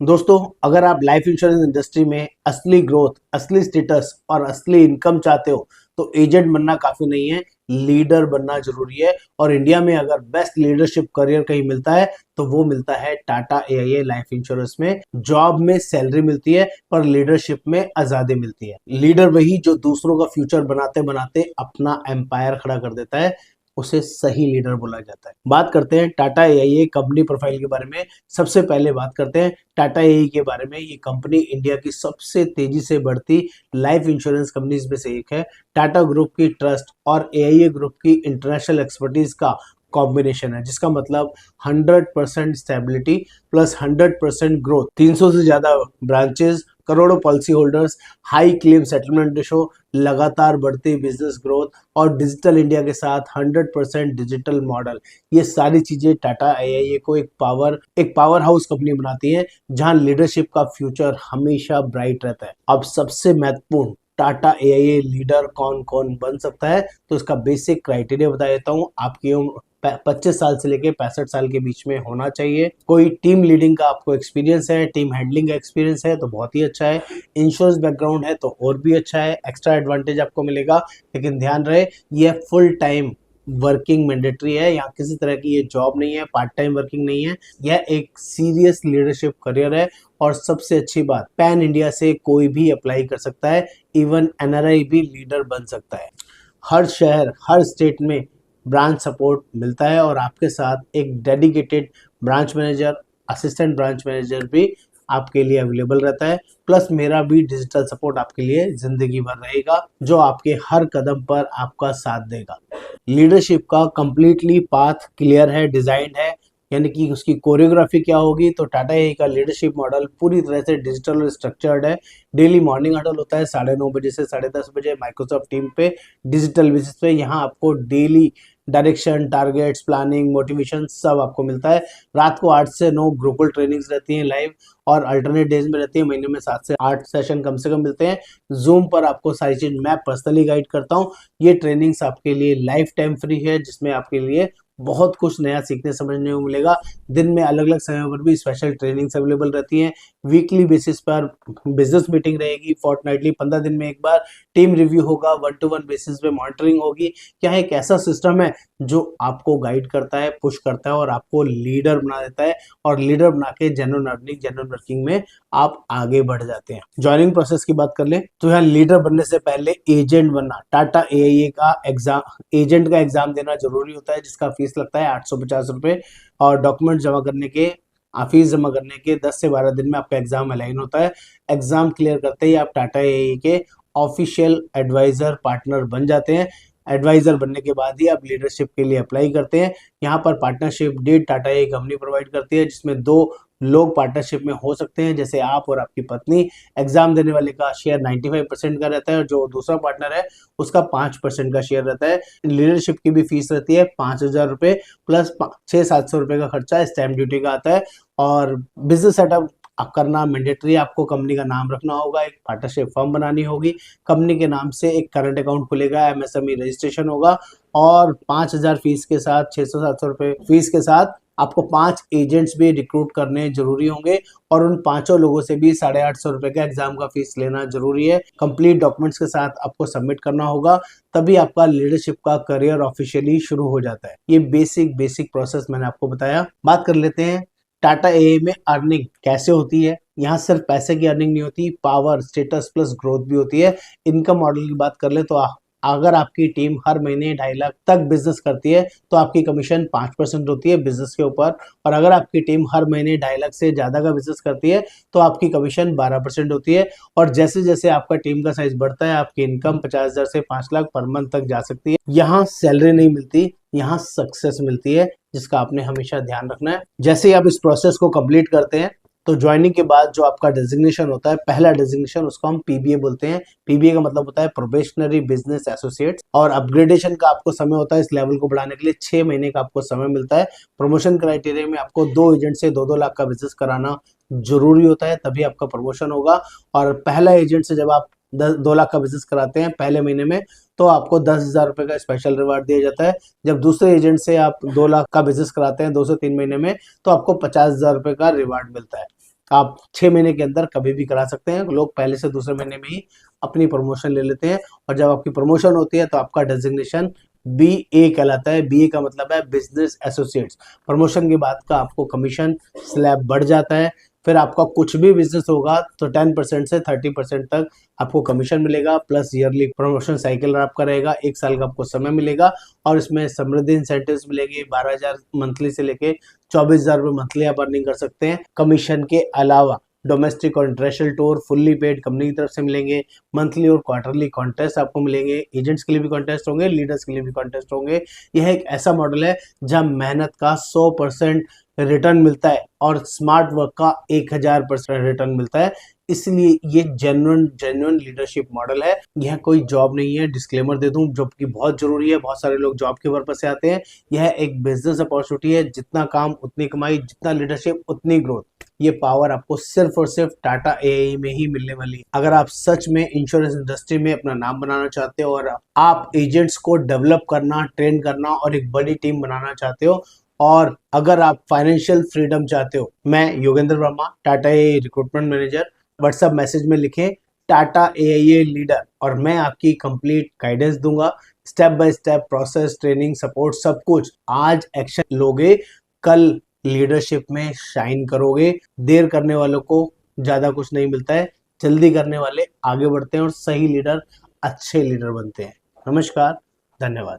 दोस्तों, अगर आप लाइफ इंश्योरेंस इंडस्ट्री में असली ग्रोथ, असली स्टेटस और असली इनकम चाहते हो तो एजेंट बनना काफी नहीं है, लीडर बनना जरूरी है। और इंडिया में अगर बेस्ट लीडरशिप करियर कहीं मिलता है तो वो मिलता है टाटा एआईए लाइफ इंश्योरेंस में। जॉब में सैलरी मिलती है पर लीडरशिप में आजादी मिलती है। लीडर वही जो दूसरों का फ्यूचर बनाते बनाते अपना एम्पायर खड़ा कर देता है, उसे सही लीडर बोला जाता है। बात करते हैं टाटा एआईए कंपनी प्रोफाइल के बारे में। सबसे पहले बात करते हैं टाटा एआई के बारे में। ये कंपनी इंडिया की सबसे तेजी से बढ़ती लाइफ इंश्योरेंस कंपनीज में से एक है। टाटा ग्रुप की ट्रस्ट और एआईए ग्रुप की इंटरनेशनल एक्सपर्टीज का कॉम्बिनेशन है, जिसका मतलब 100% स्टेबिलिटी प्लस 100% ग्रोथ, 300 से ज्यादा ब्रांचेस, करोड़ों policy holders, high claim settlement ratio, लगातार बढ़ती बिजनेस ग्रोथ और डिजिटल इंडिया के साथ 100% डिजिटल मॉडल। ये सारी चीजें टाटा एआईए को एक पावर हाउस कंपनी बनाती है, जहां लीडरशिप का फ्यूचर हमेशा ब्राइट रहता है। अब सबसे महत्वपूर्ण, टाटा एआईए लीडर कौन कौन बन सकता है, तो इसका बेसिक क्राइटेरिया बता देता हूँ। आपकी उम्र 25 साल से लेके 65 साल के बीच में होना चाहिए। कोई टीम लीडिंग का आपको एक्सपीरियंस है, टीम हैंडलिंग का एक्सपीरियंस है तो बहुत ही अच्छा है। इंश्योरेंस बैकग्राउंड है तो और भी अच्छा है, एक्स्ट्रा एडवांटेज आपको मिलेगा। लेकिन ध्यान रहे, यह फुल टाइम वर्किंग मैंडेटरी है। यहाँ किसी तरह की ये जॉब नहीं है, पार्ट टाइम वर्किंग नहीं है। यह एक सीरियस लीडरशिप करियर है। और सबसे अच्छी बात, पैन इंडिया से कोई भी अप्लाई कर सकता है, इवन एनआरआई भी लीडर बन सकता है। हर शहर, हर स्टेट में ब्रांच सपोर्ट मिलता है और आपके साथ एक dedicated branch manager, assistant branch manager भी आपके लिए अवेलेबल रहता है। प्लस मेरा भी डिजिटल सपोर्ट आपके लिए जिंदगी भर रहेगा, जो आपके हर कदम पर आपका साथ देगा। लीडरशिप का कंप्लीटली पाथ क्लियर है, डिजाइंड है, यानी कि उसकी कोरियोग्राफी क्या होगी। तो टाटा एआई का लीडरशिप मॉडल पूरी तरह से डिजिटल और स्ट्रक्चर्ड है। डेली मॉर्निंग हडल होता है 9:30 बजे से 10:30 बजे माइक्रोसॉफ्ट टीम पे, डिजिटल बेसिस पे। यहाँ आपको daily direction, targets, planning, motivation सब आपको मिलता है। रात को 8 से 9 ग्रुपल ट्रेनिंग्स रहती हैं लाइव, और अल्टरनेट डेज में रहती है। महीने में 7 से 8 सेशन कम से कम मिलते हैं। जूम पर आपको सारी चीज मैं पर्सनली गाइड करता हूँ। ये ट्रेनिंग्स आपके लिए लाइफ टाइम फ्री है, जिसमें आपके लिए बहुत कुछ नया सीखने समझने को मिलेगा। दिन में अलग अलग समय पर भी स्पेशल ट्रेनिंग्स अवेलेबल रहती हैं। वीकली बेसिस पर बिजनेस मीटिंग रहेगी, फोर्टनाइटली 15 दिन में एक बार टीम रिव्यू होगा, 1-to-1 बेसिस पे मॉनिटरिंग होगी। क्या एक ऐसा सिस्टम है जो आपको गाइड करता है, पुश करता है और आपको लीडर बना देता है, और लीडर बना के जेन्युइन अर्निंग, जेन्युइन वर्किंग में आप आगे बढ़ जाते हैं। ज्वाइनिंग प्रोसेस की बात कर ले तो यहाँ लीडर बनने से पहले एजेंट बनना, टाटा एआईए का एग्जाम, एजेंट का एग्जाम देना जरूरी होता है, जिसका फीस लगता है 850 रुपए। और डॉक्यूमेंट जमा करने के, फीस जमा करने के 10 से 12 दिन में आपका एग्जाम अलाइन होता है। एग्जाम क्लियर करते ही आप टाटा एआईए के ऑफिशियल एडवाइजर पार्टनर बन जाते हैं। एडवाइजर बनने के बाद ही आप लीडरशिप के लिए अप्लाई करते हैं। यहाँ पर partnership deed Tata AI company provide करती है, जिसमें 2 लोग पार्टनरशिप में हो सकते हैं, जैसे आप और आपकी पत्नी। एग्जाम देने वाले का शेयर 95% का रहता है और जो दूसरा पार्टनर है उसका 5% का शेयर रहता है। लीडरशिप की भी फीस रहती है 5,000 रुपए, प्लस 600-700 रुपए का खर्चा स्टैम्प ड्यूटी का आता है। और बिजनेस सेटअप करना मैंडेटरी, आपको कंपनी का नाम रखना होगा, एक पार्टनरशिप फर्म बनानी होगी, कंपनी के नाम से एक करंट अकाउंट खुलेगा, एमएसएमई रजिस्ट्रेशन होगा, और 5,000 फीस के साथ, 600-700 रुपए फीस के साथ आपको 5 एजेंट्स भी रिक्रूट करने जरूरी होंगे, और उन 5 लोगों से भी 850 रुपए का एग्जाम का फीस लेना जरूरी है। कंप्लीट डॉक्यूमेंट्स के साथ आपको सबमिट करना होगा, तभी आपका लीडरशिप का करियर ऑफिशियली शुरू हो जाता है। ये बेसिक प्रोसेस मैंने आपको बताया। बात कर लेते हैं टाटा एआई में अर्निंग कैसे होती है। यहाँ सिर्फ पैसे की अर्निंग नहीं होती, पावर, स्टेटस प्लस ग्रोथ भी होती है। इनकम मॉडल की बात कर ले तो अगर आपकी टीम हर महीने 2.5 लाख तक बिजनेस करती है तो आपकी कमीशन 5% होती है बिजनेस के ऊपर। और अगर आपकी टीम हर महीने 2.5 लाख से ज्यादा का बिजनेस करती है तो आपकी कमीशन 12% होती है। और जैसे जैसे आपका टीम का साइज बढ़ता है, आपकी इनकम 50,000 से 5 लाख पर मंथ तक जा सकती है। यहाँ सैलरी नहीं मिलती, यहाँ सक्सेस मिलती है, जिसका आपने हमेशा ध्यान रखना है। जैसे ही आप इस प्रोसेस को कंप्लीट करते हैं तो ज्वाइनिंग के बाद जो आपका डेजिग्नेशन होता है, पहला डेजिग्नेशन, उसको हम पीबीए बोलते हैं। पीबीए का मतलब होता है प्रोबेशनरी बिजनेस एसोसिएट। और अपग्रेडेशन का आपको समय होता है, इस लेवल को बढ़ाने के लिए 6 महीने का आपको समय मिलता है। प्रमोशन क्राइटेरिया में आपको 2 एजेंट से 2-2 लाख का बिजनेस कराना जरूरी होता है, तभी आपका प्रमोशन होगा। और पहला एजेंट से जब आप 2 लाख का बिजनेस कराते हैं पहले महीने में, तो आपको 10,000 रुपए का स्पेशल रिवार्ड दिया जाता है। जब दूसरे एजेंट से आप 2 लाख का बिजनेस कराते हैं 2 से 3 महीने में, तो आपको 50,000 रुपए का रिवार्ड मिलता है। आप 6 महीने के अंदर कभी भी करा सकते हैं। लोग पहले से दूसरे महीने में ही अपनी प्रमोशन ले लेते हैं, और जब आपकी प्रमोशन होती है तो आपका डेजिग्नेशन BA कहलाता है। BA का मतलब है बिजनेस एसोसिएट्स। प्रमोशन के बाद का आपको कमीशन स्लैब बढ़ जाता है। फिर आपका कुछ भी बिजनेस होगा तो 10% से 30% तक आपको कमीशन मिलेगा, प्लस ईयरली प्रमोशन साइकिल आपका रहेगा, 1 साल का आपको समय मिलेगा, और इसमें समृद्धि इंसेंटिव्स मिलेगी। 12,000 मंथली से लेके 24,000 रुपये मंथली आप अर्निंग कर सकते हैं। कमीशन के अलावा डोमेस्टिक और international tour fully paid company की तरफ से मिलेंगे। मंथली और क्वार्टरली कॉन्टेस्ट आपको मिलेंगे। एजेंट्स के लिए भी कॉन्टेस्ट होंगे, लीडर्स के लिए भी कॉन्टेस्ट होंगे। यह एक ऐसा मॉडल है जहां मेहनत का 100% रिटर्न मिलता है और स्मार्ट वर्क का 1000% रिटर्न मिलता है। इसलिए ये जेन्युइन लीडरशिप मॉडल है। यह कोई जॉब नहीं है। डिस्क्लेमर दे दूं, जॉब की बहुत जरूरी है। बहुत सारे लोग जॉब के पर्पस से आते हैं। यह एक बिजनेस अपॉर्चुनिटी है। जितना काम उतनी कमाई, जितना लीडरशिप उतनी ग्रोथ। ये पावर आपको सिर्फ और सिर्फ टाटा एआई में ही मिलने वाली है। अगर आप सच में इंश्योरेंस इंडस्ट्री में अपना नाम बनाना चाहते हो, और आप एजेंट्स को डेवलप करना, ट्रेन करना और एक बड़ी टीम बनाना चाहते हो, और अगर आप फाइनेंशियल फ्रीडम चाहते हो, मैं Yogendra Verma, Tata AI recruitment manager, WhatsApp message में लिखें टाटा एआई लीडर, और मैं आपकी कंप्लीट गाइडेंस दूंगा। Step by step process, training, support, सब कुछ। आज एक्शन लोगे, कल लीडरशिप में शाइन करोगे। देर करने वालों को ज्यादा कुछ नहीं मिलता है। जल्दी करने वाले आगे बढ़ते हैं और सही लीडर अच्छे लीडर बनते हैं। नमस्कार, धन्यवाद।